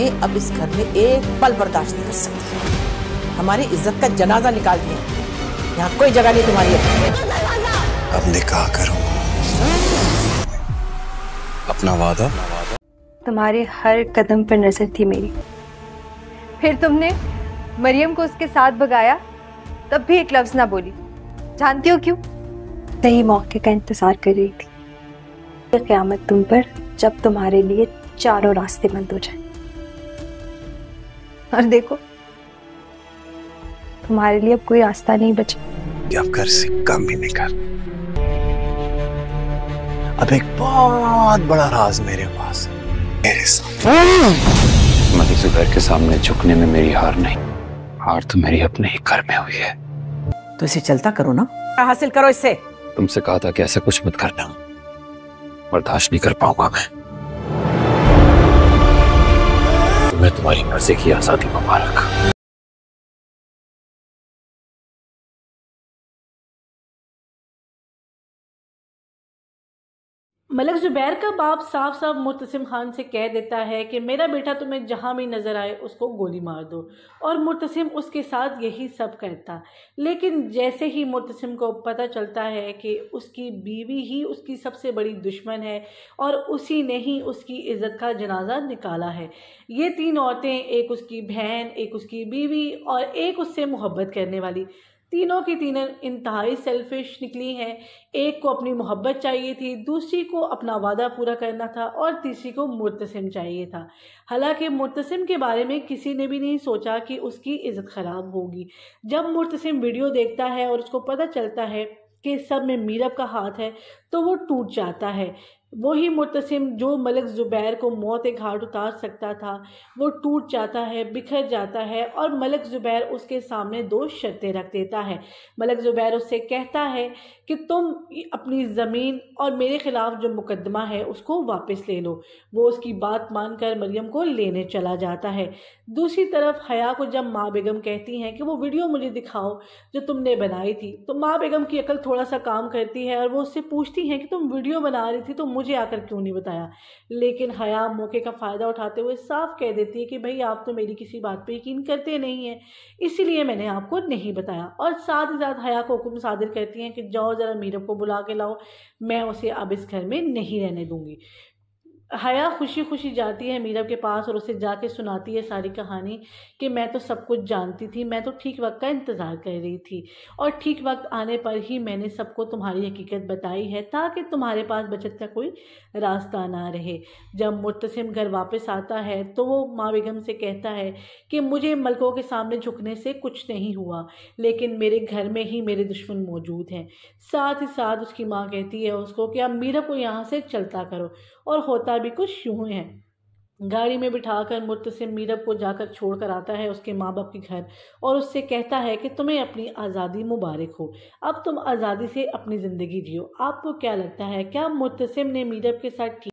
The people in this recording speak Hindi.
तुम्हें अब इस घर में एक पल बर्दाश्त नहीं कर सकती। हमारी इज्जत का जनाजा निकाल दिया, यहाँ कोई जगह नहीं तुम्हारी। अब निकाह करो, अपना वादा। तुम्हारे हर कदम पर नजर थी मेरी। फिर तुमने मरियम को उसके साथ भगाया, तब भी एक लफ्ज ना बोली। जानती हो क्यों? सही मौके का इंतजार कर रही थी। ये क़यामत तुम पर, जब तुम्हारे लिए चारों रास्ते बंद हो जाए। और देखो, तुम्हारे लिए अब कोई रास्ता नहीं बचा। अब घर से कम भी नहीं कर। अब एक बहुत बड़ा राज मेरे पास है, मेरे साथ। मलिक जुबैर के सामने झुकने में मेरी हार नहीं, हार तो मेरी अपने ही घर में हुई है। तो इसे चलता करो ना, हासिल करो इससे। तुमसे कहा था कि ऐसा कुछ मत करना, बर्दाश्त नहीं कर पाऊंगा मैं। तुम्हें तुम्हारी मर्जी की आजादी मुबारक। मलिक जुबैर का बाप साफ साफ मुर्तसिम खान से कह देता है कि मेरा बेटा तुम्हें जहां भी नजर आए उसको गोली मार दो, और मुर्तसिम उसके साथ यही सब करता। लेकिन जैसे ही मुर्तसिम को पता चलता है कि उसकी बीवी ही उसकी सबसे बड़ी दुश्मन है और उसी ने ही उसकी इज्जत का जनाजा निकाला है, ये तीन औरतें, एक उसकी बहन, एक उसकी बीवी और एक उससे मोहब्बत करने वाली, तीनों की तीनों इंतहाई सेल्फिश निकली हैं। एक को अपनी मोहब्बत चाहिए थी, दूसरी को अपना वादा पूरा करना था और तीसरी को मुर्तसिम चाहिए था। हालांकि मुर्तसिम के बारे में किसी ने भी नहीं सोचा कि उसकी इज्जत ख़राब होगी। जब मुर्तसिम वीडियो देखता है और उसको पता चलता है कि सब में मीरब का हाथ है, तो वो टूट जाता है। वही मुर्तसिम जो मलिक जुबैर को मौत के घाट उतार सकता था, वो टूट जाता है, बिखर जाता है और मलिक जुबैर उसके सामने दो शर्तें रख देता है। मलिक जुबैर उससे कहता है कि तुम अपनी ज़मीन और मेरे ख़िलाफ़ जो मुकदमा है उसको वापस ले लो। वो उसकी बात मानकर मरियम को लेने चला जाता है। दूसरी तरफ हया को जब माँ बेगम कहती हैं कि वो वीडियो मुझे दिखाओ जो तुमने बनाई थी, तो माँ बेगम की अकल थोड़ा सा काम करती है और वो उससे पूछती हैं कि तुम वीडियो बना रही थी तो मुझे आकर क्यों नहीं बताया। लेकिन हया मौके का फ़ायदा उठाते हुए साफ कह देती है कि भाई आप तो मेरी किसी बात पे यकीन करते नहीं हैं, इसीलिए मैंने आपको नहीं बताया। और साथ ही साथ हया को हुक्म सादिर करती हैं कि जाओ ज़रा मीरब को बुला के लाओ, मैं उसे अब इस घर में नहीं रहने दूंगी। हया खुशी खुशी जाती है मीरब के पास और उसे जाके सुनाती है सारी कहानी कि मैं तो सब कुछ जानती थी, मैं तो ठीक वक्त का इंतज़ार कर रही थी और ठीक वक्त आने पर ही मैंने सबको तुम्हारी हकीकत बताई है ताकि तुम्हारे पास बचत का कोई रास्ता ना रहे। जब मुर्तसिम घर वापस आता है तो वो माँ बेगम से कहता है कि मुझे मलकों के सामने झुकने से कुछ नहीं हुआ, लेकिन मेरे घर में ही मेरे दुश्मन मौजूद हैं। साथ ही साथ उसकी माँ कहती है उसको कि अब मीरब को यहाँ से चलता करो, और होता भी कुछ यूं है। गाड़ी में बिठाकर मुर्तसिम मीरब को जाकर छोड़कर आता है उसके माँ बाप के घर और उससे कहता है कि तुम्हें अपनी आज़ादी मुबारक हो, अब तुम आज़ादी से अपनी ज़िंदगी जियो। आपको क्या लगता है, क्या मुर्तसिम ने मीरब के साथ